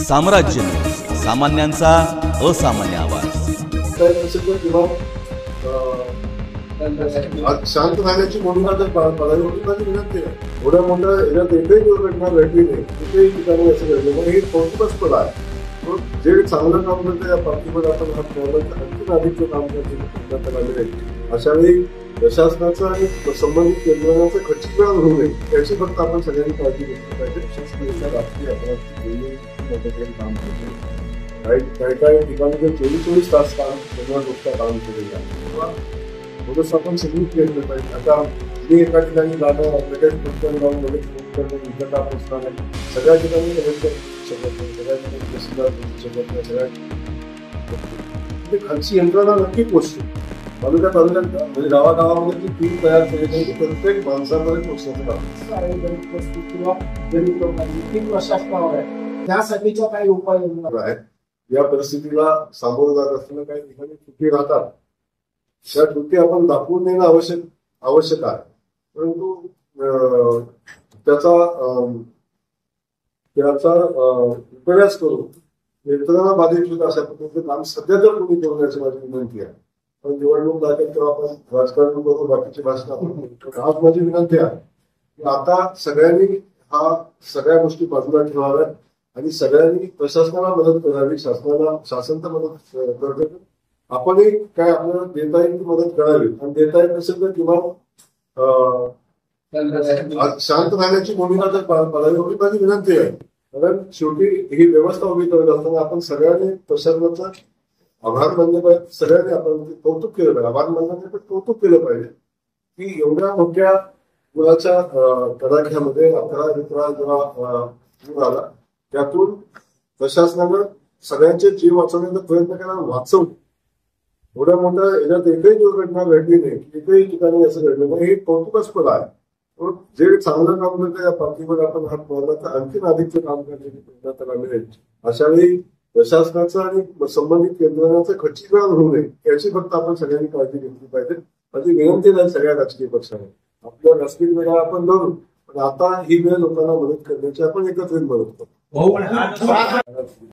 साम्राज्य न्यूज, सामान्यांचा असामान्य आवाज। शांत राहण्याची भूमिका तर पदाधिकाऱ्यांची विनंती आहे। एवढ्या मोठ्या याच्यात एकही दुर्घटना घडली नाही, कुठेही ठिकाणी असं घडलं नाही, हे कौतुकास्पद आहे। जे चांगलं काम करतं या पार्टीमध्ये आपण हात लावला आणखी अधिकचं काम करण्यात अशा वेळी प्रशासनाचं आणि संबंधित यंत्रणाचं खच्चीकरण होऊ नये याची फक्त आपण सगळ्यांनी काळजी घेतली पाहिजे। शासनाच्या राष्ट्रीय अपराध काम करते काही ठिकाणी जर 24 तास काम काम केलेलं आहे थोडंसं आपण सगळी केलं पाहिजे। आता मी एका ठिकाणी जाणं लगेच पुस्तक जाऊन लगेच विकता पोचणार नाही, सगळ्या ठिकाणी लगेच शकत नाही, सगळ्या ठिकाणी शकत नाही, सगळ्या खालची यंत्रणा नक्की पोचते। तालुक्यात म्हणजे गावागावामध्ये जी टीम तयार केली पाहिजे प्रत्येक माणसामध्ये पोचण्याचं काम किंवा गरीब लोकांनी प्रशासनावर आहे, त्यासाठीच्या काही उपाययोजना आहेत। या परिस्थितीला सामोरं जात असताना काही ठिकाणी चुकी राहतात, त्या चुकी आपण दाखवून देणं आवश्यक आहे, परंतु त्याचा उपयास करून यंत्रणा बाधित होत अशा पद्धतीचं काम सध्या तर कोणी करू नये माझी विनंती आहे। पण निवडणूक लागेल तेव्हा आपण राजकारण करू, बाकीची भाषण आपण आज माझी विनंती आहे की आता सगळ्यांनी सगळ्या गोष्टी बाजूला ठेवाव्यात आणि सगळ्यांनी प्रशासनाला मदत करावी। शासन तर मदत करते, आपणही काय आपल्याला देता येईल ती मदत करावी आणि देता येत नसेल तर किंवा शांत राहण्याची भूमिका तर पदाधिकाऱ्यांची विनंती आहे। कारण शेवटी ही व्यवस्था उभी करत असताना आपण सगळ्यांनी प्रशासनाचा आभार मानले पाहिजे, सगळ्यांनी आपण कौतुक केलं पाहिजे, आभार मानलं पण कौतुक केलं पाहिजे की एवढ्या मोठ्या मुलाच्या तडाख्यामध्ये 11 जेव्हा पूर आला त्यातून प्रशासनानं सगळ्यांचे जीव वाचवण्याचा प्रयत्न केला, वाचवले। एवढ्या मोठ्या याच्यात एकही दुर्घटना घडली नाही, एकही ठिकाणी असं घडलं नाही, हे कौतुकास्पद आहे। जे चांगलं काम करतं या पार्टीवर आपण हात मारला तर आणखी अधिकचं काम करण्याची त्याला मिळेल। अशा वेळी प्रशासनाचं आणि संबंधित यंत्रणाचं खच्चीकरण होऊ नये याची फक्त आपण सगळ्यांनी काळजी घेतली पाहिजे। माझी विनंती नाही सगळ्या राजकीय पक्षांना, आपल्या राजकीय वेळा आपण धरू, पण आता ही वेळ लोकांना मदत करण्याची आपण एकत्रित मदत करू।